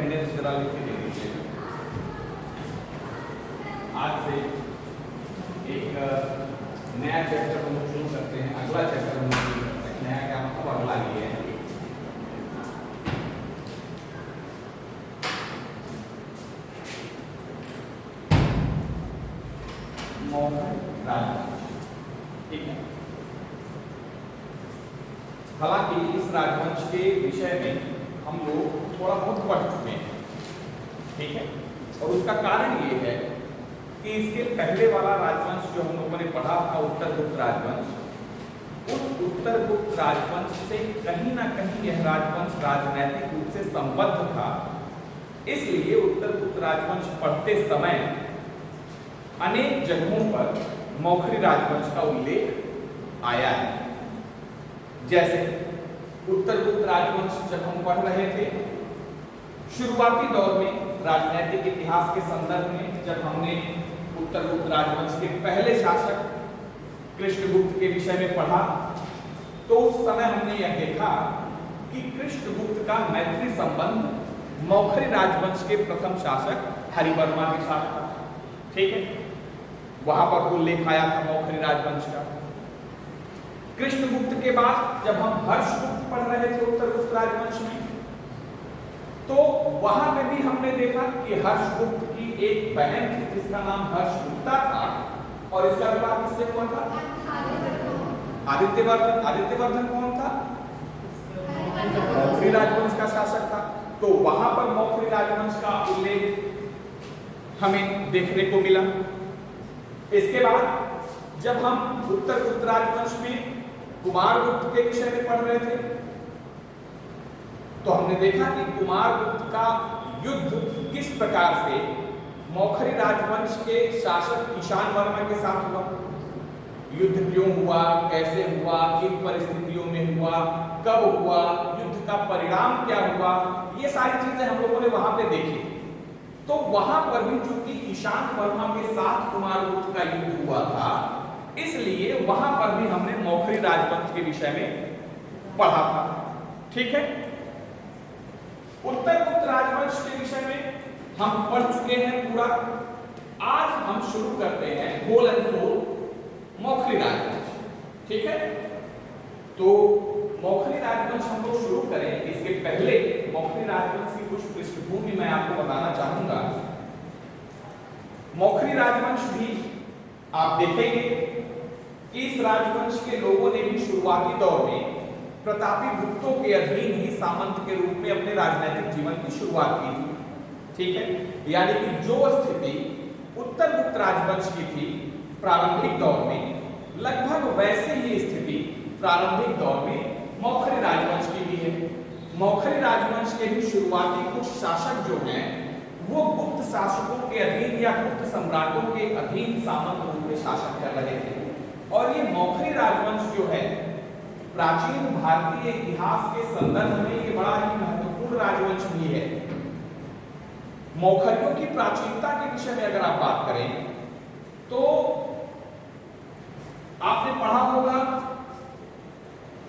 Attendance जरा लिख के दे दीजिए। आज से एक नया चैप्टर हम लोग शुरू करते हैं, अगला चैप्टर हम लोग शुरू करते हैं। नया क्या मतलब अगला ये है मौखिक राजवंश। ठीक है, हालांकि इस राजवंश के विषय में हम लोग थोड़ा बहुत पढ़ चुके हैं। ठीक है, और उसका कारण ये है कि इसके पहले वाला राजवंश जो हम लोगों ने पढ़ा था उत्तरगुप्त राजवंश, उस उत्तरगुप्त राजवंश से कहीं ना कहीं यह राजवंश राजनैतिक रूप से संबद्ध था। इसलिए उत्तरगुप्त राजवंश पढ़ते समय अनेक जगहों पर मौखरी राजवंश का उल्लेख आया है। जैसे उत्तरगुप्त राजवंश जब हम पढ़ रहे थे, शुरुआती दौर में राजनैतिक इतिहास के संदर्भ में जब हमने उत्तरगुप्त राजवंश के पहले शासक कृष्णगुप्त के विषय में पढ़ा, तो उस समय हमने यह देखा कि कृष्णगुप्त का मैत्री संबंध मौखरी राजवंश के प्रथम शासक हरिवर्मा के साथ था। ठीक है, वहां पर उल्लेख आया था मौखरी राजवंश का। कृष्णगुप्त के बाद जब हम हर्षगुप्त पढ़ रहे थे उत्तरगुप्त राजवंश में, तो वहां पे भी हमने देखा कि हर्षगुप्त की एक बहन थी जिसका नाम हर्षगुप्ता था, और इसका विवाह किससे हुआ था? आदित्यवर्धन। आदित्यवर्धन कौन था? मौखरी राजवंश का शासक था। तो वहां पर मौखरी राजवंश का उल्लेख हमें देखने को मिला। इसके बाद जब हम उत्तरगुप्त राजवंश में कुमारगुप्त के विषय में पढ़ रहे थे, तो हमने देखा कि कुमारगुप्त का युद्ध किस प्रकार से मौखरी राजवंश के शासक ईशान वर्मा के साथ हुआ, युद्ध क्यों हुआ, कैसे हुआ, किन परिस्थितियों में हुआ, कब हुआ, युद्ध का परिणाम क्या हुआ, ये सारी चीजें हम लोगों ने वहां पे देखी। तो वहां पर भी चूंकि ईशान वर्मा के साथ कुमारगुप्त का युद्ध हुआ था, इसलिए वहां पर भी हमने मौखरी राजवंश के विषय में पढ़ा था। ठीक है, उत्तरगुप्त राजवंश के विषय में हम पढ़ चुके हैं पूरा। आज हम शुरू करते हैं होल एंड सोल मौखरी राजवंश। ठीक है, तो मौखरी राजवंश हम लोग शुरू करें, इसके पहले मौखरी राजवंश की कुछ पृष्ठभूमि मैं आपको बताना चाहूंगा। मौखरी राजवंश भी आप देखेंगे कि इस राजवंश के लोगों ने भी शुरुआती दौर में प्रतापी गुप्तों के अधीन ही सामंत के रूप में अपने राजनीतिक जीवन की शुरुआत की थी। ठीक है, यानी कि जो स्थिति उत्तरगुप्त राजवंश की थी प्रारंभिक दौर में, लगभग वैसे ही स्थिति प्रारंभिक दौर में मौखरी राजवंश की भी है। मौखरी राजवंश के भी शुरुआती कुछ शासक जो हैं, वो गुप्त शासकों के अधीन या गुप्त सम्राटों के अधीन सामंत रूप में शासन कर रहे थे। और ये मौखरी राजवंश जो है, प्राचीन भारतीय इतिहास के संदर्भ में ये बड़ा ही महत्वपूर्ण राजवंश भी है। मौखरियों की प्राचीनता के विषय में अगर आप बात करें, तो आपने पढ़ा होगा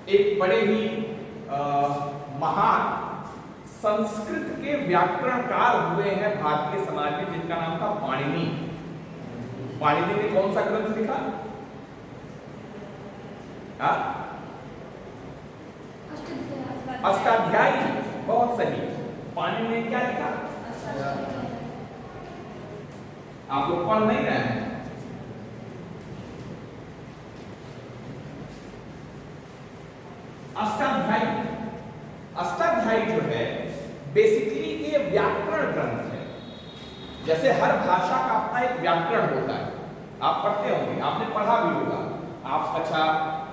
एक बड़े ही महान संस्कृत के व्याकरणकार हुए हैं भारतीय समाज में, जिनका नाम था पाणिनि। पाणिनि ने कौन सा ग्रंथ लिखा? अष्टाध्यायी। बहुत सही, पाणिनि ने क्या लिखा? आप लोग पढ़ नहीं रहे हैं। अष्टाध्यायी, अष्टाध्यायी जो है बेसिकली ये व्याकरण ग्रंथ है। जैसे हर भाषा का अपना एक व्याकरण होता है, आप पढ़ते होंगे, आपने पढ़ा भी होगा। आप अच्छा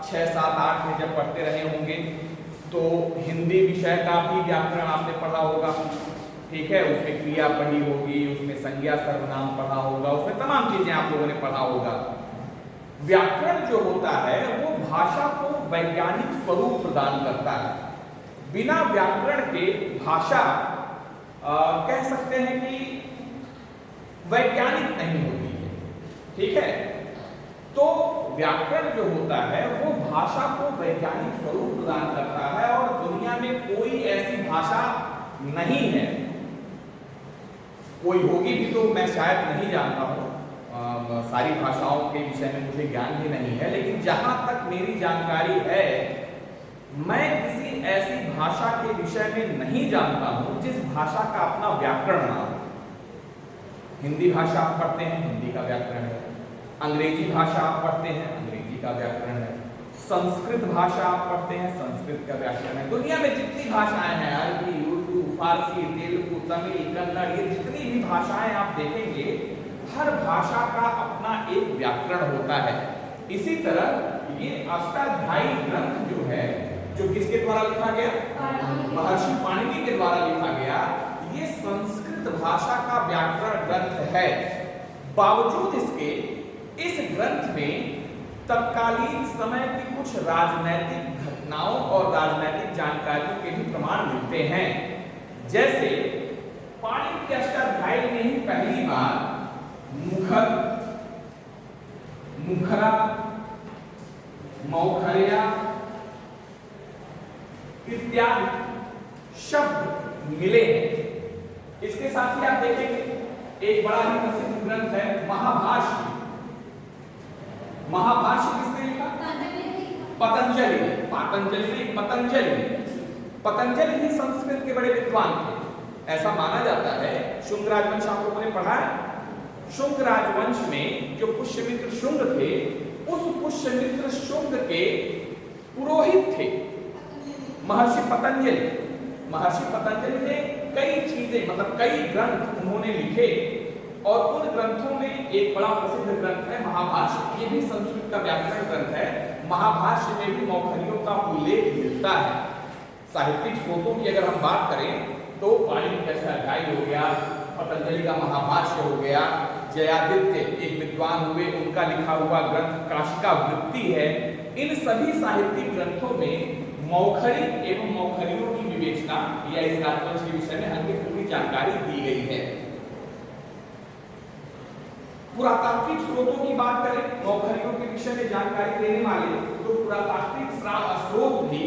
6, 7, 8 में जब पढ़ते रहे होंगे, तो हिंदी विषय का भी व्याकरण आपने पढ़ा होगा। ठीक है, उसमें क्रिया पढ़ी होगी, उसमें संज्ञा सर्वनाम पढ़ा होगा, उसमें तमाम चीजें आप लोगों ने पढ़ा होगा। व्याकरण जो होता है वो भाषा को वैज्ञानिक स्वरूप प्रदान करता है। बिना व्याकरण के भाषा कह सकते हैं कि वैज्ञानिक नहीं होती है। ठीक है, तो व्याकरण जो होता है वो भाषा को वैज्ञानिक स्वरूप प्रदान करता है, और दुनिया में कोई ऐसी भाषा नहीं है कोई होगी भी तो मैं शायद नहीं जानता हूँ, सारी भाषाओं के विषय में मुझे ज्ञान भी नहीं है, लेकिन जहां तक मेरी जानकारी है मैं किसी ऐसी भाषा के विषय में नहीं जानता हूं जिस भाषा का अपना व्याकरण ना हो। हिंदी भाषा आप पढ़ते हैं, हिंदी का व्याकरण है। अंग्रेजी भाषा आप पढ़ते हैं, अंग्रेजी का व्याकरण है। संस्कृत भाषा आप पढ़ते हैं, संस्कृत का व्याकरण है। दुनिया में जितनी भाषाएं हैं, अरबी, उर्दू, फारसी, तेलुगु, तमिल, कन्नड़, ये जितनी भी भाषाएं आप देखेंगे, हर भाषा का अपना एक व्याकरण होता है। इसी तरह ये अष्टाध्यायी ग्रंथ जो है, जो किसके द्वारा लिखा गया? महर्षि पाणिनि के द्वारा लिखा गया। ये संस्कृत भाषा का व्याकरण ग्रंथ है। बावजूद इसके इस ग्रंथ में तत्कालीन समय की कुछ राजनैतिक घटनाओं और राजनैतिक जानकारियों के भी प्रमाण मिलते हैं। जैसे पाणिनि के अष्टाध्यायी में ही पहली बार मुखर, मुखरा, मौखरिया इत्यादि शब्द मिले हैं। इसके साथ ही आप देखेंगे एक बड़ा ही प्रसिद्ध ग्रंथ है महाभाष्य। महाभाष्य किसने लिखा? पतंजलि ने। पतंजलि नहीं, पतंजलि। पतंजलि भी संस्कृत के बड़े विद्वान थे, ऐसा माना जाता है। शुंग राजवंश आप लोगों ने पढ़ा है। शुंग राजवंश में जो पुष्यमित्र शुंग थे, उस पुष्यमित्र शुंग के पुरोहित थे महर्षि पतंजलि। महर्षि पतंजलि ने कई चीजें, मतलब कई ग्रंथ उन्होंने लिखे, और उन ग्रंथों में एक बड़ा प्रसिद्ध ग्रंथ है महाभाष्य। ये भी संस्कृत का व्याकरण ग्रंथ है। महाभाष्य में भी मौखरियों का उल्लेख मिलता है। साहित्यिक स्रोतों की अगर हम बात करें तो पाणिनि का अष्टाध्यायी हो गया, पतंजलि का महाभाष्य हो गया, जयादित्य एक विद्वान हुए, उनका लिखा हुआ ग्रंथ काशिका वृत्ति है। इन सभी साहित्यिक ग्रंथों में मौखरी एवं मौखरियों की विवेचना या इस राजवंश के विषय में हमें पूरी जानकारी दी गई है। पुरातात्विक स्रोतों की बात करें मौखरियों के विषय में जानकारी देने वाले, तो पुरातात्विक स्रोत भी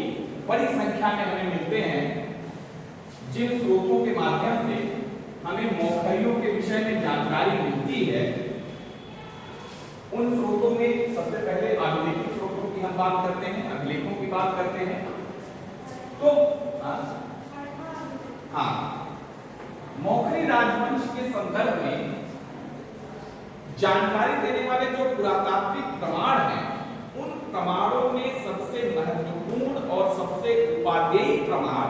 बड़ी संख्या में हमें मिलते हैं। जिन स्रोतों के माध्यम से हमें मौखरियों के विषय में जानकारी मिलती है, उन स्रोतों में सबसे पहले अभिलेखित स्रोतों की हम बात करते हैं, अभिलेखों की बात करते हैं। तो हाँ, मौखरी राजवंश के संदर्भ में जानकारी देने वाले जो पुरातात्विक प्रमाण हैं, उन प्रमाणों में सबसे महत्वपूर्ण और सबसे उपादेय प्रमाण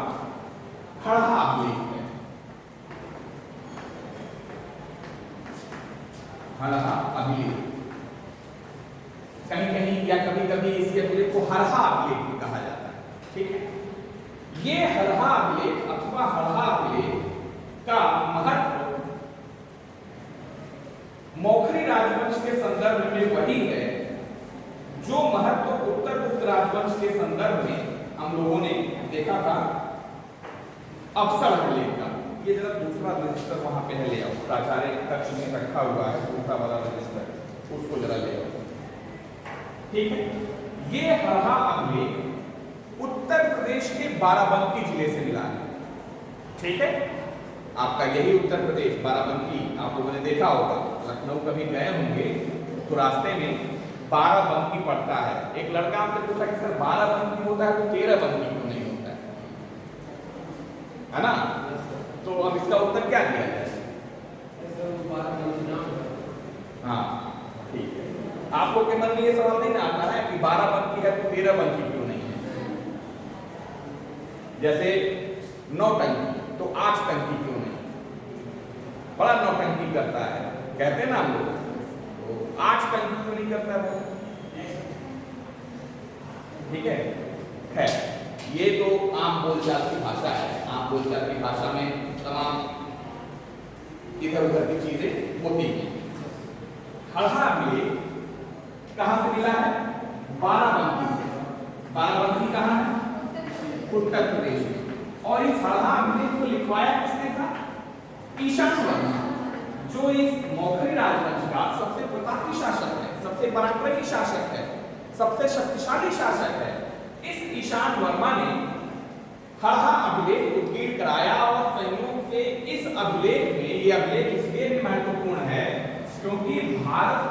खड़हा अभिलेख है। खड़हा अभिलेख, कहीं कहीं या कभी कभी इस अभिलेख को हरहा अभिलेख भी कहा जाता है। ठीक है, ये हरहा अभिलेख अथवा हरहा अभिलेख का महत्व मौखरी राजवंश के संदर्भ में वही है जो महत्व उत्तर गुप्त राजवंश के संदर्भ में हम लोगों ने देखा था अवसर अभिलेख का। ये जरा दूसरा रजिस्टर वहां पे ले आओ, प्राचार्य कक्ष में रखा हुआ है दूसरा वाला रजिस्टर, उसको जरा ले आओ। ठीक है, ये हरहा अभिलेख उत्तर प्रदेश के बाराबंकी जिले से मिला है। ठीक है, आपका यही उत्तर प्रदेश बाराबंकी आप लोगों ने देखा होगा, लखनऊ कभी गए होंगे तो रास्ते में बाराबंकी पड़ता है। एक लड़का आपसे पूछा कि सर बाराबंकी होता है तो 13बंकी क्यों नहीं होता है ना? तो अब इसका उत्तर क्या दिया जाए? हाँ ठीक है, आप लोग के मन में ये सवाल नहीं ना आता है कि 12बंकी है तो 13बंकी क्यों नहीं है? जैसे 9 टंकी तो 8 टंकी क्यों नहीं? बड़ा नौटंकी करता है, कहते हैं ना हम लोग, तो 8 टंकी क्यों नहीं करता है? ठीक है, खैर ये तो आम बोलचाल की भाषा है। आम बोलचाल की भाषा में तमाम इधर उधर की चीजें होती हैं। हरहा अभिलेख कहां से मिला है? बाराबंकी से। बाराबंकी कहां है? उत्तर प्रदेश में। और इस हरहा अभिलेख को लिखवाया किसने था? ईशान वर्मा, जो इस मौखरी राजवंश का सबसे प्रतापी शासक है, सबसे पराक्रमी शासक है, सबसे शक्तिशाली शासक है। इस ईशान वर्मा ने हरहा अभिलेख उत्कीर्ण कराया और संयोग से इस अभिलेख में ये अभिलेख इसलिए भी महत्वपूर्ण है क्योंकि भारत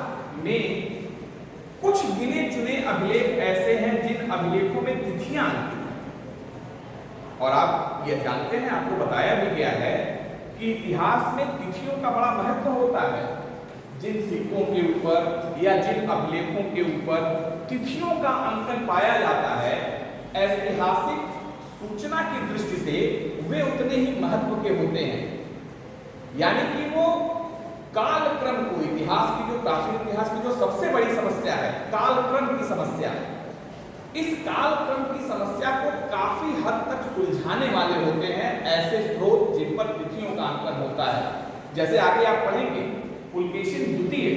में कुछ गिने चुने अभिलेख ऐसे हैं जिन अभिलेखों में तिथियां अंकित हैं। और आप ये जानते हैं, आपको बताया भी गया है कि इतिहास में तिथियों का बड़ा महत्व होता है। जिन सिक्कों के ऊपर या जिन अभिलेखों के ऊपर तिथियों का अंकन पाया जाता है, ऐतिहासिक सूचना की दृष्टि से वे उतने ही महत्व के होते हैं। यानी कि वो कालक्रम को, इतिहास की जो प्राचीन इतिहास की जो सबसे बड़ी समस्या है, कालक्रम की समस्या, इस कालक्रम की समस्या को काफी हद तक सुलझाने वाले होते हैं ऐसे स्रोत जिन पर तिथियों का अंकन होता है। जैसे आगे आप पढ़ेंगे, पुलकेशिन द्वितीय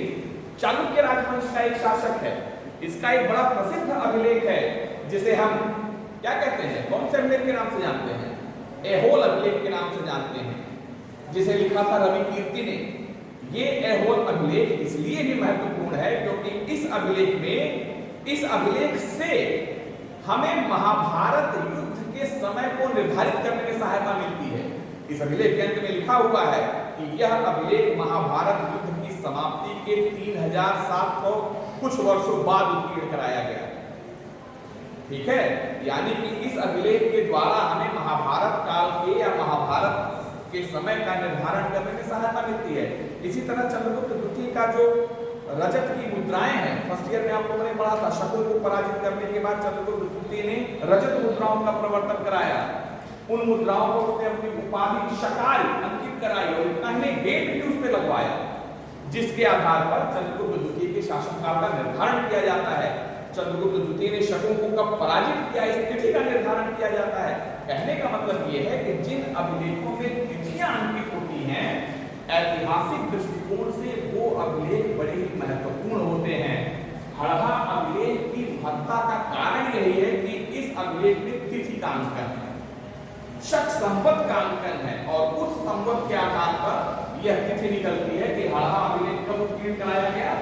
चालुक्य राजवंश का एक शासक है। इसका एक बड़ा प्रसिद्ध अभिलेख है जिसे हम क्या कहते हैं, कौन से अभिलेख के नाम से जानते हैं? ऐहोल अभिलेख के नाम से जानते हैं, जिसे लिखा था रवि कीर्ति ने। ये ऐहोल अभिलेख इसलिए भी महत्वपूर्ण है क्योंकि इस अभिलेख से हमें महाभारत युद्ध के समय को निर्धारित करने में सहायता मिलती है। इस अभिलेख के अंत में लिखा हुआ है कि यह अभिलेख महाभारत युद्ध की समाप्ति के 3700 कुछ वर्षों बाद उत्कीर्ण कराया गया। ठीक है, यानी कि इस अभिलेख के द्वारा हमें महाभारत काल के या महाभारत के समय का निर्धारण करने में सहायता मिलती है। इसी तरह चंद्रगुप्त द्वितीय का जो रजत की मुद्राएं हैं, फर्स्ट ईयर में आप लोगों ने पढ़ा था, शकुन को पराजित करने के बाद चंद्रगुप्त द्वितीय ने रजत मुद्राओं का प्रवर्तन कराया। उन मुद्राओं को उसने अपनी उपाधि शकाल अंकित कराई और इतना ही नहीं, डेट भी उस पर लगवाया, जिसके आधार पर चंद्रगुप्त द्वितीय के शासनकाल का निर्धारण किया जाता है। चंद्रगुप्त द्वितीय ने शकुन को कब पराजित किया, इस तिथि का निर्धारण किया जाता है। कहने का मतलब यह है कि जिन अभिलेखों में तिथियां अंकित होती हैं, ऐतिहासिक दृष्टिकोण से वो अभिलेख बड़े ही महत्वपूर्ण होते हैं। हड़हा अभिलेख की महत्ता का कारण यही है कि इस अभिलेख में तिथि का अंकन है, शक संवत का अंकन है, और उस संवत के आधार पर यह तिथि निकलती है कि हड़हा अभिलेख कब उत्कीर्ण कराया गया,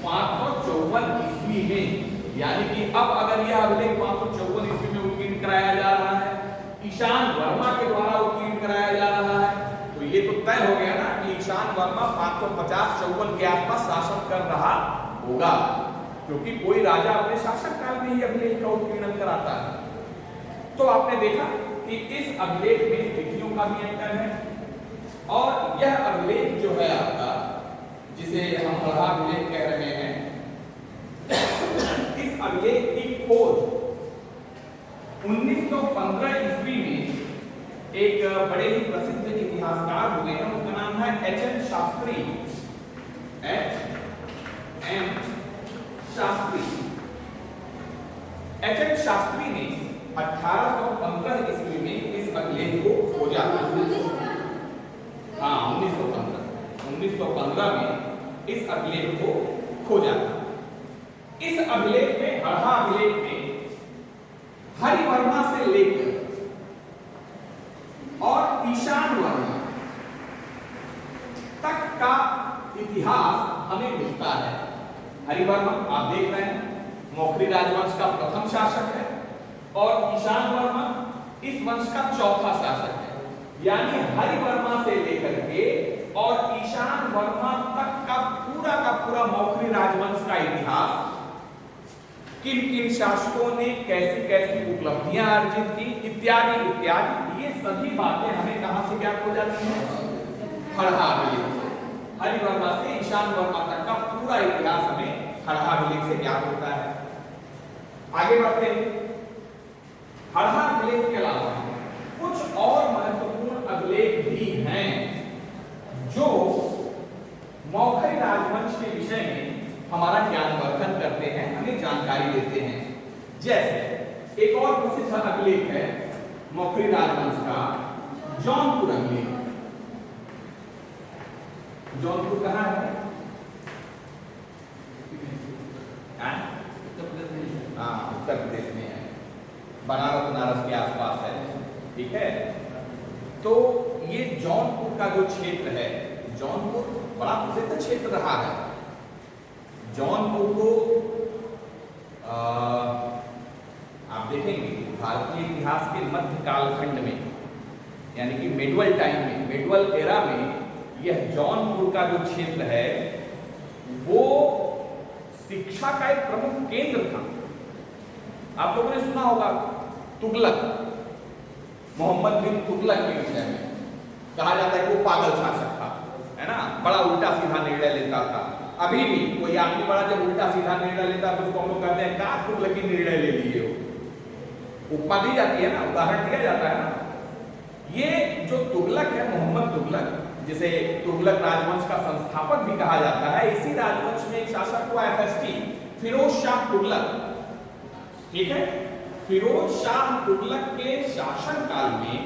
554 ईस्वी में। यानी कि अब अगर यह अभिलेख 554 ईस्वी में उत्कीर्ण कराया जा रहा है, ईशान वर्मा के द्वारा उत्कीर्ण कराया जा रहा है, तो ये तो तय हो गया ना कि ईशान वर्मा 550-54 के आसपास शासन कर रहा होगा, क्योंकि कोई राजा अपने शासन काल में ही अभिलेख का उत्कीर्णन कराता है। तो आपने देखा कि इस अभिलेख में तिथियों का भी अंकन है, और यह अभिलेख जो है आपका, जिसे हम हड़हा अभिलेख कह रहे हैं, इस अभिलेख की खोज 1915 ईस्वी में एक बड़े ही प्रसिद्ध इतिहासकार हुए हैं, उनका नाम है H.N.. Shastri. H.N.. Shastri. H.N.. Shastri ने 1815 ईस्वी में इस अभिलेख को खोजा। हाँ, 1915 में इस अभिलेख को खोजा। इस अभिलेख में, हड़हा अभिलेख में, हरिवर्मा से लेकर और ईशान वर्मा तक का इतिहास हमें मिलता है। हरिवर्मा आप देख रहे हैं मौखरी राजवंश का प्रथम शासक है, और ईशान वर्मा इस वंश का चौथा शासक है। यानी हरिवर्मा से लेकर के और ईशान वर्मा तक का पूरा मौखरी राजवंश का इतिहास, किन किन शासकों ने कैसी कैसी उपलब्धियां अर्जित की, इत्यादि इत्यादि, ये सभी बातें हमें कहां से ज्ञात हो जाती हैं? हड़हा अभिलेख से। हरिवर्मा से ईशान वर्मा तक का पूरा इतिहास हमें हड़हा अभिलेख से ज्ञात होता है। आगे बढ़ते हैं। हड़हा अभिलेख के अलावा कुछ और महत्वपूर्ण अभिलेख भी हैं जो मौखरी राजवंश के विषय में हमारा ज्ञानवर्धन करते हैं, हमें जानकारी देते हैं। जैसे एक और प्रसिद्ध अभिलेख है मौखरी राजवंश का, जौनपुर अभिलेख। जौनपुर कहाँ है? उत्तर प्रदेश में है, बनारस के आसपास है। ठीक है, तो ये जौनपुर का जो क्षेत्र है, जौनपुर बड़ा प्रसिद्ध क्षेत्र रहा है। जौनपुर को आप देखेंगे भारतीय इतिहास के मध्य कालखंड में, यानी कि मेडुअल टाइम में, मेडुअल एरा में यह जौनपुर का जो क्षेत्र है वो शिक्षा का एक प्रमुख केंद्र था। आप लोगों ने सुना होगा तुगलक, मोहम्मद बिन तुगलक के विषय में कहा जाता है कि वो पागल शासक था, है ना, बड़ा उल्टा सीधा निर्णय लेता था। अभी भी कोई आदमी बड़ा जब उल्टा सीधा निर्णय लेता है तो उसको हम लोग कहते हैं का तुगलकी निर्णय ले लिए हो, उपमा दी जाती है ना, उदाहरण दिया जाता है ना। ये जो तुगलक है, मोहम्मद तुगलक, जिसे तुगलक राजवंश का संस्थापक भी कहा जाता है, इसी राजवंश में एक शासक हुआ FST, फिरोज शाह तुगलक। ठीक है, फिरोज शाह तुगलक के शासन काल में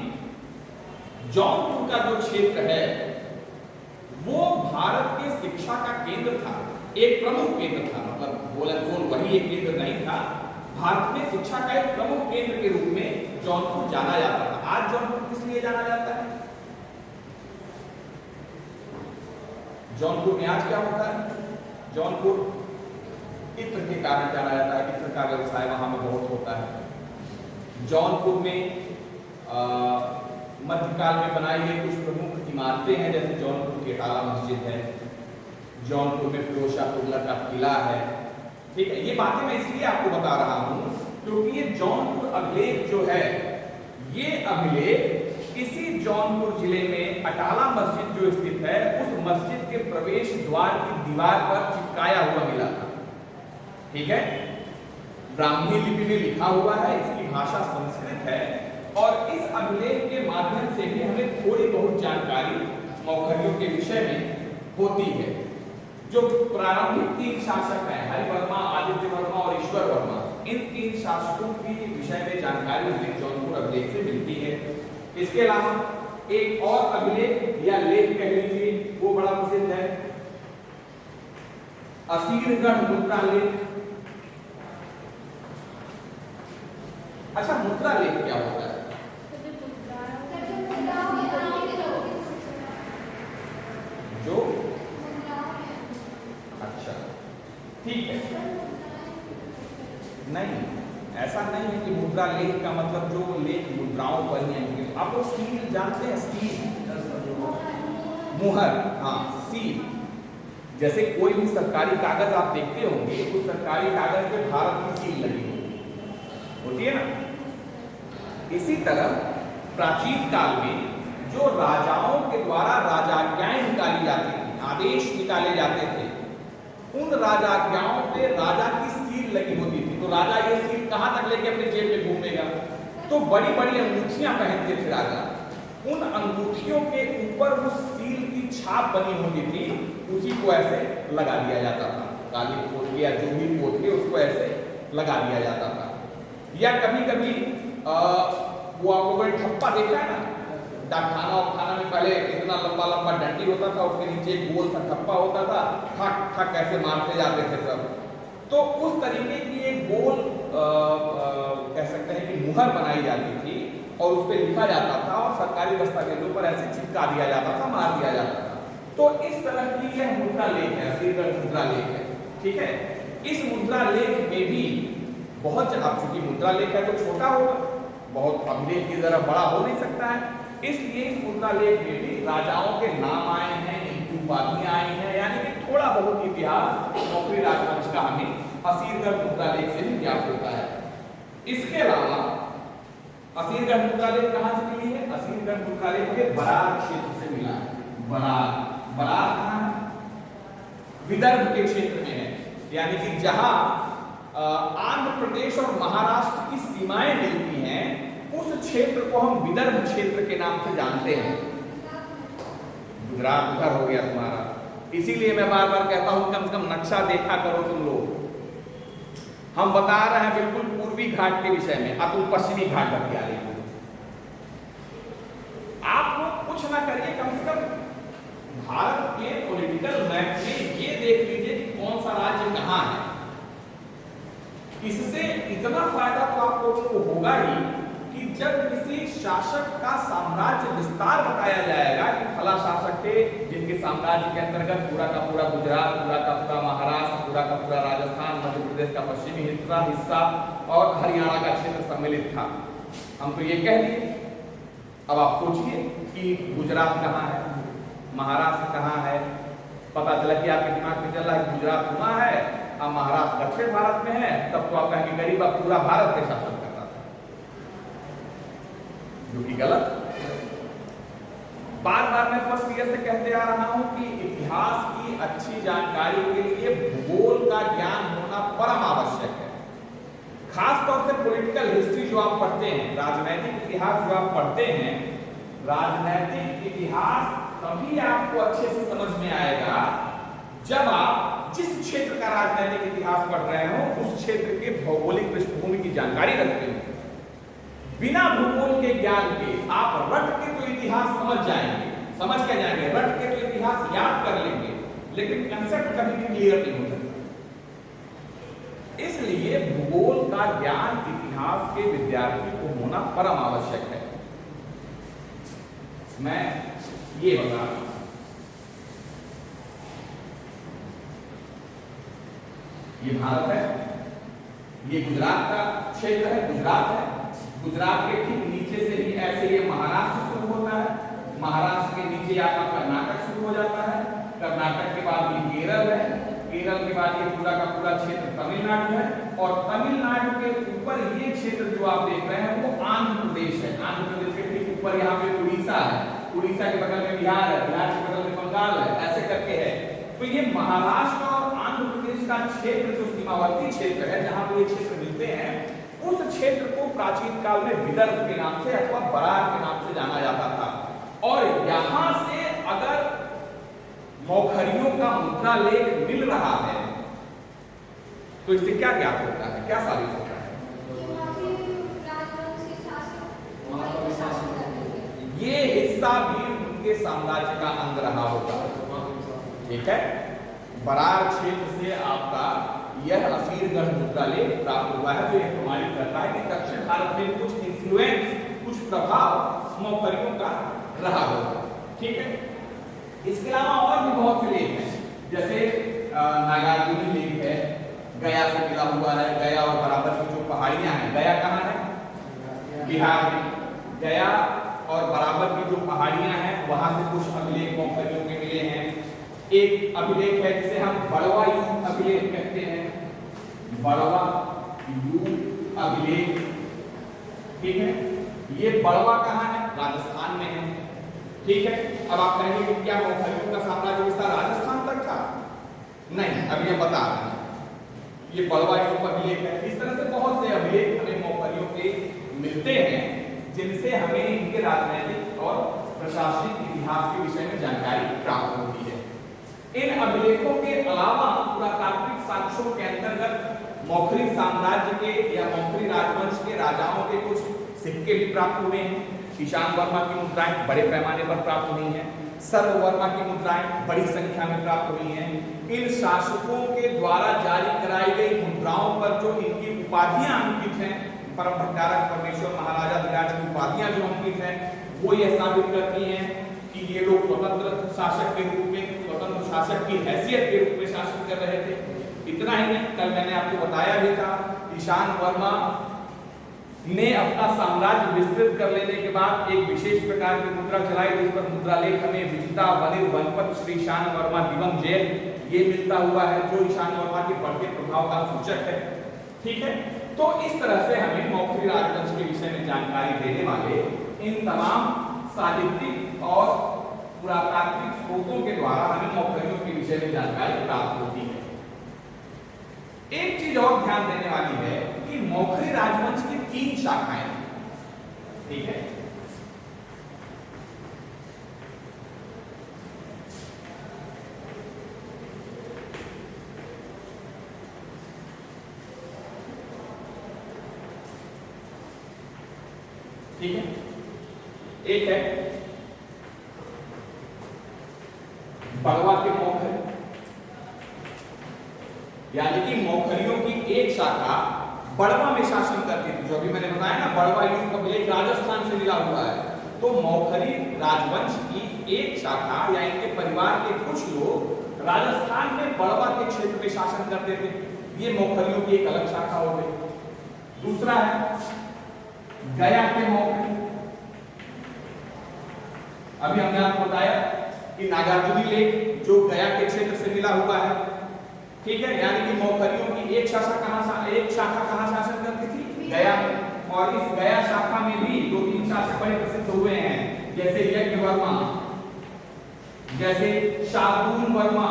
जौनपुर का जो क्षेत्र है वो भारत के शिक्षा का केंद्र था, एक प्रमुख केंद्र था। मतलब गोलनसोन वही एक केंद्र नहीं था, भारत में शिक्षा का एक प्रमुख केंद्र के रूप में जौनपुर जाना जाता था। आज जौनपुर किस लिए जाना जाता है? जौनपुर में आज क्या होता है? जौनपुर इत्र के कारण जाना जाता है, इत्र का व्यवसाय वहां में बहुत होता है। जौनपुर में मध्यकाल में बनाई गई कुछ प्रमुख इमारतें हैं, जैसे जौनपुर की अटाला मस्जिद है, जौनपुर में फिरोज शाह तुगलक का किला है। ठीक है, ये बातें मैं इसलिए आपको बता रहा हूं क्योंकि ये जौनपुर अभिलेख जो है, ये अभिलेख इसी जौनपुर जिले में अटाला मस्जिद जो स्थित है उस मस्जिद के प्रवेश द्वार की दीवार पर चिपकाया हुआ मिला था। ठीक है, ब्राह्मी लिपि में लिखा हुआ है, इसकी भाषा संस्कृत है और इस अभिलेख के माध्यम से भी हमें थोड़ी बहुत जानकारी मौखरियों के विषय में होती है। जो प्रारंभिक 3 शासक हैं, हरिवर्मा, आदित्य वर्मा और ईश्वर वर्मा, इन 3 शासकों की विषय में जानकारी हमें जौनपुर अभिलेख से मिलती है। इसके अलावा एक और अभिलेख या लेख कह लीजिए, वो बड़ा प्रसिद्ध है, असीरगढ़ मुद्रा लेख। अच्छा, मुद्रा लेख क्या होता है? जो अच्छा, ठीक है, नहीं, ऐसा नहीं है कि मुद्रा लेख का मतलब जो लेख मुद्राओं पर ही है। आप लोग सील जानते हैं? सील, मुहर, हाँ, सील। जैसे कोई भी सरकारी कागज आप देखते होंगे, उस सरकारी कागज पे भारत की सील लगी होती है ना। इसी तरह प्राचीन काल में जो राजाओं के द्वारा राजाज्ञाएं निकाली जाती थी, आदेश निकाले जाते थे, उन राजाज्ञाओं पे राजा की सील लगी होती थी। तो राजा ये सील कहां तक लेके अपने जेब में घूमेगा? तो बड़ी बड़ी अंगूठियां पहनते थे राजा, उन अंगूठियों के ऊपर उस सील की छाप बनी होती थी, उसी को ऐसे लगा दिया जाता था, काली पोत के या जो भी पोत के उसको ऐसे लगा दिया जाता था। या कभी कभी वो आपको कोई ठप्पा देखा है ना, डाकखाना और खाना में पहले इतना लंबा लंबा डंडी होता था, उसके नीचे गोल सा ठप्पा होता था, ठक ठक ऐसे मारते जाते थे सब। तो उस तरीके की एक गोल कह सकते हैं कि मुहर बनाई जाती थी और उस पर लिखा जाता था और सरकारी दस्तावेजों पर ऐसे चिपका दिया जाता था, मार दिया जाता था। तो इस तरह की यह मुद्रा लेख है, असीरगढ़ मुद्रा लेख है। ठीक है, इस मुद्रा लेख में भी बहुत, अब चूंकि मुद्रा लेख है तो छोटा होगा, बहुत अभिलेख की तरह बड़ा हो नहीं सकता है, इसलिए इस मुद्रा लेख में भी राजाओं के नाम आए हैं, इनकी उपाधियां आई हैं, यानी कि थोड़ा बहुत इतिहास मौखरी राजवंश का हमें असीरगढ़ मुद्रा लेख से भी ज्ञात होता है। इसके अलावा असीरगढ़ मुद्रा लेख कहां से मिली है? असीरगढ़ मुद्रा लेख के बरार क्षेत्र से मिला है। बरार, बरार कहां है? विदर्भ के क्षेत्र में है, यानी कि जहां आंध्र प्रदेश और महाराष्ट्र की सीमाएं मिलती हैं, उस क्षेत्र को हम विदर्भ क्षेत्र के नाम से जानते हैं। गुजरात उधर हो गया तुम्हारा, इसीलिए मैं बार बार कहता हूं कम से कम नक्शा देखा करो तुम लोग। हम बता रहे हैं बिल्कुल पूर्वी घाट के विषय में, अब तुम पश्चिमी घाट बतिया रहे हो। आप लोग कुछ ना करिए, कम से कम भारत के पॉलिटिकल मैप में ये देख लीजिए कि कौन सा राज्य कहां है। इससे इतना फायदा तो आप लोगों को होगा ही कि जब किसी शासक का साम्राज्य विस्तार बताया जाएगा कि फला शासक थे जिनके साम्राज्य के अंतर्गत पूरा का पूरा गुजरात, पूरा का पूरा महाराष्ट्र, पूरा का पूरा राजस्थान, मध्य प्रदेश का पश्चिमी हिस्सा और हरियाणा का क्षेत्र सम्मिलित था, हम तो ये कह दिए। अब आप सोचिए कि गुजरात कहाँ है, महाराष्ट्र कहाँ है, पता चला कि आपके दिमाग में चल रहा है गुजरात वहां है, अब महाराष्ट्र दक्षिण भारत में है, तब तो आप कहेंगे गरीब अब पूरा भारत के शासन करता था, जो कि गलत। बार बार मैं फर्स्ट ईयर से कहते आ रहा हूं कि इतिहास की अच्छी जानकारी के लिए भूगोल का ज्ञान होना परम आवश्यक है। खासतौर से पॉलिटिकल हिस्ट्री जो आप पढ़ते हैं, राजनैतिक इतिहास जो आप पढ़ते हैं, राजनैतिक इतिहास तभी आपको अच्छे से समझ में आएगा जब आप जिस क्षेत्र का राजनैतिक इतिहास पढ़ रहे हो उस क्षेत्र के भौगोलिक पृष्ठभूमि की जानकारी रखते हो। बिना भूगोल के ज्ञान के आप रट के तो इतिहास समझ जाएंगे, समझ क्या जाएंगे, रट के तो इतिहास याद कर लेंगे, लेकिन कंसेप्ट कभी भी क्लियर नहीं हो सकता। इसलिए भूगोल का ज्ञान इतिहास के विद्यार्थी को होना परम आवश्यक है। मैं ये बता रहा हूं, ये भारत है, ये गुजरात का क्षेत्र है, गुजरात है, गुजरात के ठीक नीचे से ही ऐसे ये महाराष्ट्र शुरू होता है, महाराष्ट्र के नीचे आपका कर्नाटक शुरू हो जाता है, कर्नाटक के बाद ये केरल है, केरल के बाद ये पूरा का पूरा क्षेत्र तमिलनाडु है, और तमिलनाडु के ऊपर ये क्षेत्र जो आप देख रहे हैं वो आंध्र प्रदेश है। आंध्र प्रदेश के ठीक ऊपर यहाँ पे उड़ीसा है, उड़ीसा के बगल में बिहार है, बिहार के बगल में बंगाल है, ऐसे करके है। तो ये महाराष्ट्र और आंध्र प्रदेश का क्षेत्र जो सीमावर्ती क्षेत्र है, जहां पे ये क्षेत्र मिलते हैं, उस क्षेत्र को प्राचीन काल में विदर्भ के नाम से अथवा बरार के नाम से जाना जाता था। और यहां से अगर मौखरियों का मुद्रा लेख मिल रहा है तो इससे क्या ज्ञात होता है, क्या साबित होता है? ये हिस्सा भी उनके साम्राज्य का अंग रहा होगा। ठीक है, बरार क्षेत्र से आपका यह असीरगढ़ मुद्रा लेख प्राप्त हुआ है, जो यह प्रमाणित करता है कि दक्षिण भारत में कुछ इन्फ्लुएंस, कुछ प्रभाव मौखरियों का रहा होगा। ठीक है, इसके अलावा और भी बहुत से लेख हैं, जैसे नागार्जुनी लेख है, गया से मिला हुआ है, गया और बराबर की जो पहाड़ियां हैं, गया कहाँ है? बिहार में। गया और बराबर की जो पहाड़ियां हैं वहां से कुछ अभिलेख मौखरियों के मिले हैं। एक अभिलेख है जिसे हम बड़वा युग अभिलेख कहते हैं, बड़वा युग अभिलेख। ठीक है, ये बड़वा कहाँ है? राजस्थान में है। ठीक है, अब आप कहेंगे कि क्या मौखरियों का साम्राज्य विस्तार राजस्थान तक था? नहीं, अब ये बता रहे हैं, ये बड़वा युग अभिलेख है। इस तरह से बहुत से अभिलेख हमें मौखरियों के मिलते हैं, जिनसे हमें इनके राजनीतिक और प्रशासनिक इतिहास के विषय में जानकारी प्राप्त होती है। इन अभिलेखों के अलावा पुरातात्विक साक्ष्यों के अंतर्गत मौखरी साम्राज्य के या मौखरी राजवंश के राजाओं के कुछ सिक्के भी प्राप्त हुए हैं। ईशान वर्मा की मुद्राएं बड़े पैमाने पर प्राप्त हुई हैं, सर्व वर्मा की मुद्राएं बड़ी संख्या में प्राप्त हुई हैं। इन शासकों के द्वारा जारी कराई गई मुद्राओं पर जो इनकी उपाधियां अंकित हैं, परम भंडारक, परमेश्वर, महाराजा धीराज की उपाधियां जो अंकित हैं, वो यह साबित करती हैं कि ये लोग स्वतंत्र शासक के रूप में, स्वतंत्र शासक की हैसियत के रूप में शासन कर रहे थे। इतना ही नहीं, कल मैंने आपको बताया भी था, ईशान वर्मा ने अपना साम्राज्य विस्तृत कर लेने के बाद एक विशेष प्रकार की मुद्रा चलाई, जिस पर मुद्रा लेख हमें विजिता वनिर वनपत श्री ईशान वर्मा दिवंग जैन ये मिलता हुआ है, जो ईशान वर्मा के बढ़ते प्रभाव का सूचक है। ठीक है, तो इस तरह से हमें मौखरी राजवंश के विषय में जानकारी देने वाले इन तमाम साहित्यिक और पुरातात्विक स्रोतों के द्वारा हमें मौखरियों के विषय में जानकारी प्राप्त होती है। एक चीज और ध्यान देने वाली है कि मौखरी राजवंश की 3 शाखाएं हैं। ठीक है, ठीक है, एक है बड़वा के मौखरी, यानी कि मौखरियों की एक शाखा बड़वा में शासन करती थी, जो अभी मैंने बताया ना, बड़वा युग अभिलेख राजस्थान से मिला हुआ है। तो मौखरी राजवंश की एक शाखा या इनके परिवार के कुछ लोग राजस्थान में बड़वा के क्षेत्र में शासन करते थे, ये मौखरियों की एक अलग शाखा हो गई। दूसरा है गया के मौखरी, अभी हमने आपको बताया कि नागार्जुनी लेक जो गया के क्षेत्र से मिला हुआ है, ठीक है, यानी कि मौखरियों की एक शाखा कहाँ शासन करती थी? गया में। और इस गया शाखा में भी 2-3 शासक बड़े प्रसिद्ध हुए हैं, जैसे यज्ञवर्मा, जैसे शार्दूल वर्मा,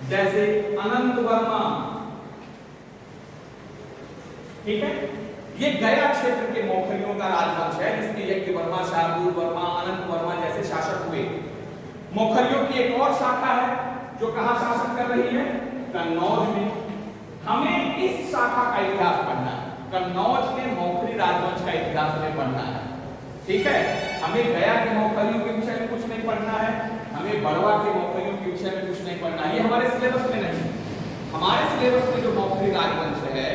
जैसे अनंत वर्मा, ठीक है। ये गया क्षेत्र के मौखरियों का राजवंश है, जिसमें यज्ञवर्मा, शार्दूल वर्मा, अनंत वर्मा जैसे शासक हुए। मौखरियों की एक और शाखा है जो कहां शासन कर रही है? कन्नौज में। हमें इस शाखा का इतिहास पढ़ना है, कन्नौज के मौखरी राजवंश का इतिहास हमें पढ़ना है, ठीक है। हमें गया के मौखरियों के विषय में कुछ नहीं पढ़ना है, हमें बड़वा के मौखरियों के विषय में कुछ नहीं पढ़ना है, ये हमारे सिलेबस में नहीं। हमारे सिलेबस में जो मौखरी राजवंश है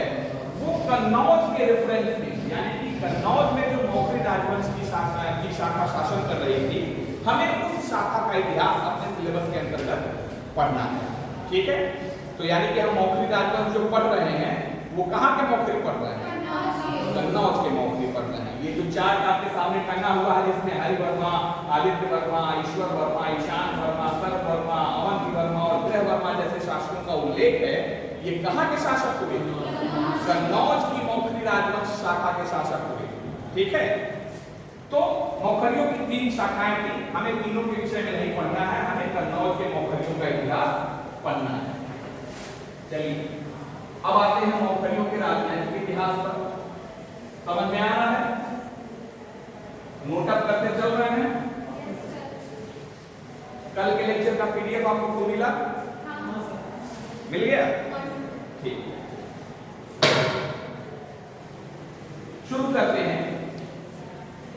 वो कन्नौज के रेफरेंस में, यानी कि कन्नौज में जो मौखरी राजवंश की शाखा शासन कर रही थी, हमें उस शाखा का इतिहास अपने सिलेबस के अंतर्गत पढ़ना है, ठीक है। तो यानी कि हम मौखरी राजवंश जो पढ़ रहे हैं वो कहाँ के मौखरी पढ़ रहे हैं? कन्नौज के मौखरी पढ़ रहे हैं। ये जो चार्ट आपके सामने टंगा हुआ है, जिसमें हरिवर्मा, आदित्य वर्मा, ईश्वर वर्मा, ईशान वर्मा, सर्व वर्मा, अवंती वर्मा और ग्रह वर्मा जैसे शासकों का उल्लेख है, ये कहाँ के शासक हुए? कन्नौज की मौखरी राजवंश शाखा के शासक हुए, ठीक है। तो मौखरियों की 3 शाखाएं थी, हमें तीनों के विषय में नहीं पढ़ना है, हमें कन्नौज के मौखरियों का इतिहास पढ़ना है। चलिए अब आते हैं मौखरियों के राजनैतिक इतिहास पर। समझ में आ रहा है? नोटअप करते चल रहे हैं? कल के लेक्चर का पीडीएफ आपको खुद मिला? मिल गया? ठीक, शुरू करते हैं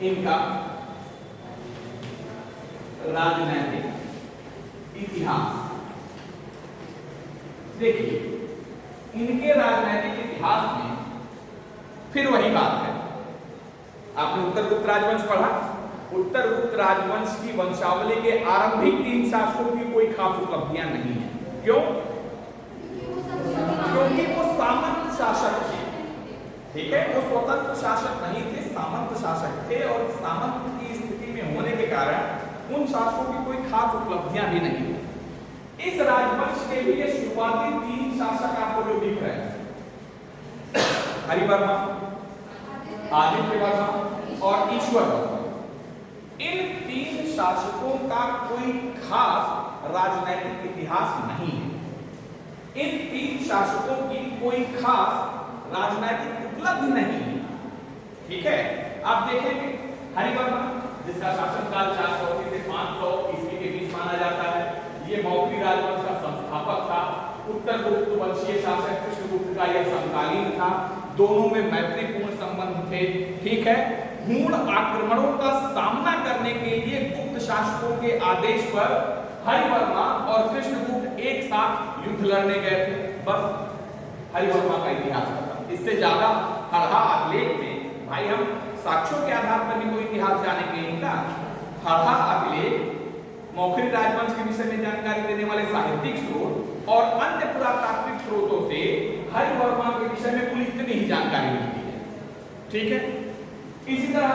इनका राजनैतिक इतिहास। देखिए, इनके राजनैतिक इतिहास में फिर वही बात है, आपने उत्तरगुप्त राजवंश पढ़ा, उत्तरगुप्त राजवंश की वंशावली के आरंभिक 3 शासकों की कोई खास उपलब्धियां नहीं है। क्यों? क्योंकि वो सामंत शासक थे, ठीक है, वो स्वतंत्र शासक नहीं थे, सामंत शासक थे, और सामंत की स्थिति में होने के कारण उन शासकों की कोई खास उपलब्धियां भी नहीं थी। इस राजवंश के लिए शुरुआती 3 शासक आपको जो दिख रहे हैं, हरिवर्मा, आदित्य वर्मा और ईश्वर वर्मा, इन 3 शासकों का कोई खास राजनैतिक इतिहास नहीं है। इन 3 शासकों की कोई खास राजनैतिक उपलब्धि नहीं है, ठीक है। आप देखेंगे हरिवर्मा, जिसका शासनकाल 480 से 500 ईस्वी के बीच माना जाता है, ये मौखरी राजवंश का संस्थापक था। उत्तरगुप्त वंशीय शासक कृष्णगुप्त का यह समकालीन था, दोनों में मैत्रीपूर्ण संबंध थे, ठीक है। गूढ़ आक्रमणों का सामना करने के लिए गुप्त शासकों के आदेश पर हरिवर्मा और कृष्णगुप्त एक साथ युद्ध लड़ने गए थे। बस हरिवर्मा का इतिहास खत्म। इससे ज्यादा हरहा अभिलेख में भाई हम साक्ष्यों के आधार पर भी कोई इतिहास जानेंगे इनका। हरहा अभिलेख मौखरी राजवंश के विषय में जानकारी देने वाले साहित्यिक स्रोत और अन्य पुरातात्विक स्रोतों से हरिवर्मा के विषय में कुल इतनी ही जानकारी मिलती है, ठीक है। इसी तरह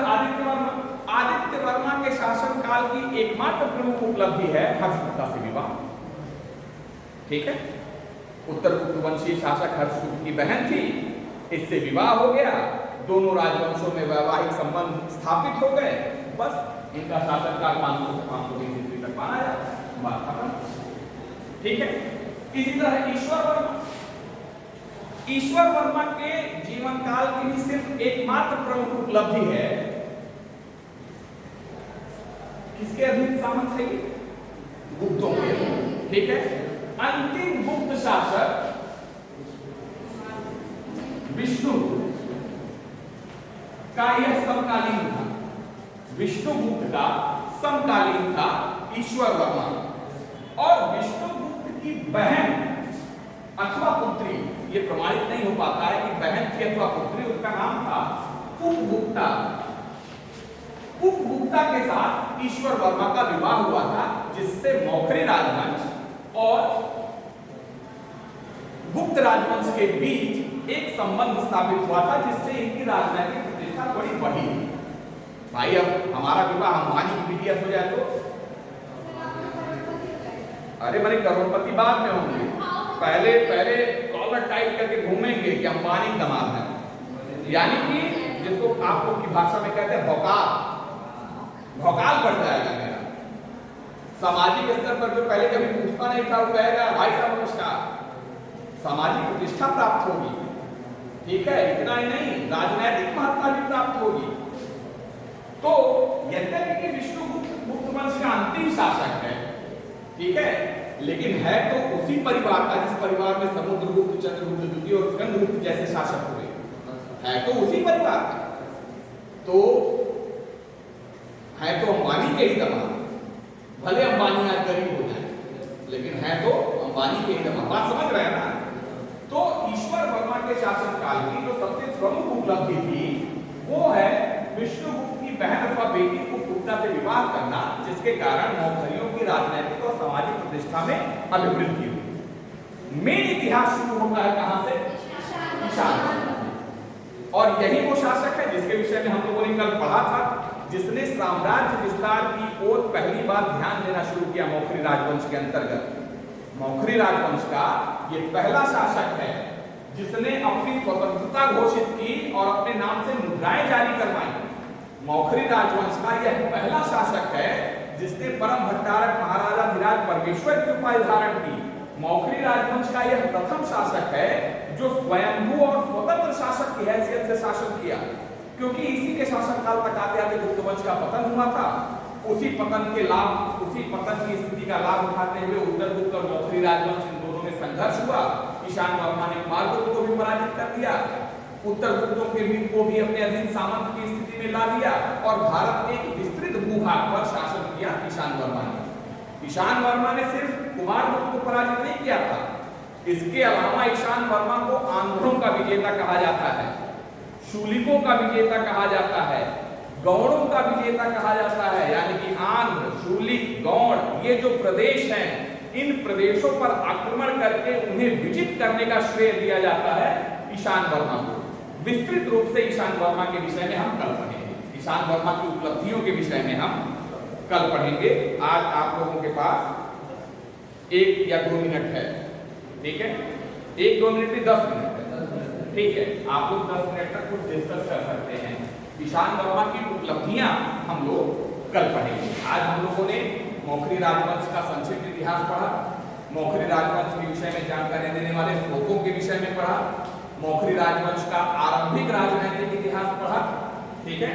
आदित्य वर्मा के शासनकाल की एकमात्र प्रमुख उपलब्धि है हर्षगुप्ता से विवाह, ठीक है। उत्तरगुप्त वंशीय शासक हर्षगुप्त की बहन थी, इससे विवाह हो गया, दोनों राजवंशों में वैवाहिक संबंध स्थापित हो गए। बस इनका शासनकाल 500 से 520 ईस्वी तक माना जाता है, बात खत्म, ठीक है। इसी तरह ईश्वर वर्मा के जीवन काल की ही सिर्फ एकमात्र प्रमुख उपलब्धि है, किसके अधीन सामंत थे? गुप्तों के, ठीक है। अंतिम गुप्त शासक विष्णुगुप्त का यह समकालीन था, विष्णुगुप्त का समकालीन था ईश्वर वर्मा, और विष्णुगुप्त की बहन अथवा पुत्री, ये प्रमाणित नहीं हो पाता है कि बहन थी अथवा पुत्री, उसका नाम था उपगुप्ता। उपगुप्ता के साथ ईश्वर वर्मा का विवाह हुआ था, जिससे मौखरी राजवंश और गुप्त राजवंश के बीच एक संबंध स्थापित हुआ था, जिससे इनकी राजनीतिक प्रतिष्ठा बड़ी बढ़ी। भाई अब हमारा विवाह अंबानी की बिटिया हो जाए तो अरे मैंने करोड़पति बाद में होंगे, पहले पहले कॉलर टाइप करके घूमेंगे कि अंबानी दामाद है, यानी कि जिसको आप लोग की भाषा में कहते हैं भौकाल, भौकाल बढ़ जाएगा मेरा। सामाजिक स्तर पर जो पहले कभी पूछता नहीं था वो कहेगा भाई साहब नमस्कार, सामाजिक प्रतिष्ठा प्राप्त होगी, ठीक है। इतना ही नहीं, राजनैतिक महत्ता भी प्राप्त होगी। तो यद्यपि कि विष्णुगुप्त वंश का अंतिम शासक है, ठीक है, लेकिन है तो उसी परिवार का जिस परिवार में समुद्रगुप्त, चंद्रगुप्त द्वितीय और स्कंदगुप्त जैसे शासक हुए, है तो उसी परिवार का। तो है तो अंबानी के ही दामाद, भले अंबानी आज गरीब हो जाए, लेकिन है तो अंबानी के ही दामाद। बात समझ रहे हैं ना? तो ईश्वर वर्मा के शासन काल की जो सबसे प्रमुख उपलब्धि थी वो है विष्णुगुप्त की बहन अथवा बेटी को गुप्ता से विवाह करना, जिसके कारण मौखरियों की राजनीतिक और सामाजिक प्रतिष्ठा में अभिवृद्धि हुई। मेन इतिहास शुरू होता है कहां से? ईशान। और यही वो शासक है जिसके विषय में हम लोगों ने कल पढ़ा था, जिसने साम्राज्य विस्तार की ओर पहली बार ध्यान देना शुरू किया मौखरी राजवंश के अंतर्गत। मौखरी राजवंश का ये पहला शासक है जिसने अपनी स्वतंत्रता घोषित की और अपने नाम से मुद्राएं जारी करवाई। मौखरी राजवंश का यह पहला शासक है जिसने परम भट्टारक महाराजा धीराज परमेश्वर की उपाधि धारण की। मौखरी राजवंश का यह प्रथम शासक है जो स्वयंभू और स्वतंत्र शासक की हैसियत से शासन किया, क्योंकि इसी के शासनकाल तक आते आते गुप्त वंश का पतन हुआ था। उसी पतन के लाभ, उसी पतन की स्थिति का लाभ उठाते हुए उत्तरगुप्त और मौखरी राजवंश इन दोनों में संघर्ष हुआ। ईशान वर्मा ने कुमारगुप्त को भी पराजित कर दिया, उत्तरगुप्तों के भी को भी अपने अधीन सामंत की स्थिति में ला दिया और भारत के एक विस्तृत भूभाग पर शासन किया ईशान वर्मा ने। ईशान वर्मा ने सिर्फ कुमारगुप्त को पराजित नहीं किया था, इसके अलावा ईशान वर्मा को आंध्रों का विजेता कहा जाता है, शूलिकों का विजेता कहा जाता है, गौड़ों का विजेता कहा जाता है। यानी कि आंध्र, शूलिक, गौड़ ये जो प्रदेश हैं, इन प्रदेशों पर आक्रमण करके उन्हें विजित करने का श्रेय दिया जाता है ईशान वर्मा को। विस्तृत रूप से ईशान वर्मा के विषय में हम कल पढ़ेंगे, ईशान वर्मा की उपलब्धियों के विषय में हम कल पढ़ेंगे। आज आप लोगों के पास 1 या 2 मिनट है, ठीक है, 1-2 मिनट में 10 मिनट है, ठीक है। आप लोग 10 मिनट तक कुछ डिस्कस कर सकते हैं। ईशान वर्मा की उपलब्धियां हम लोग कल पढ़ेंगे। आज हम लोगों ने मौखरी राजवंश का संक्षिप्त इतिहास पढ़ा, मौखरी राजवंश के विषय में जानकारी देने वाले स्रोतों के विषय में पढ़ा, मौखरी राजवंश का आरंभिक राजनीतिक इतिहास पढ़ा, ठीक है।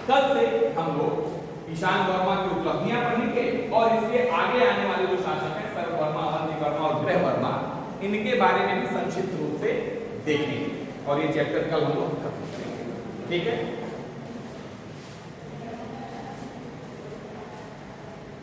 कल से हम लोग ईशान वर्मा की उपलब्धियां पढ़ेंगे और इसके आगे आने वाले जो शासक हैं सर्व वर्मा, अवंती वर्मा और गृह वर्मा, इनके बारे में भी संक्षिप्त रूप से देखेंगे और ये चैप्टर कल हम लोग खत्म करेंगे, ठीक है।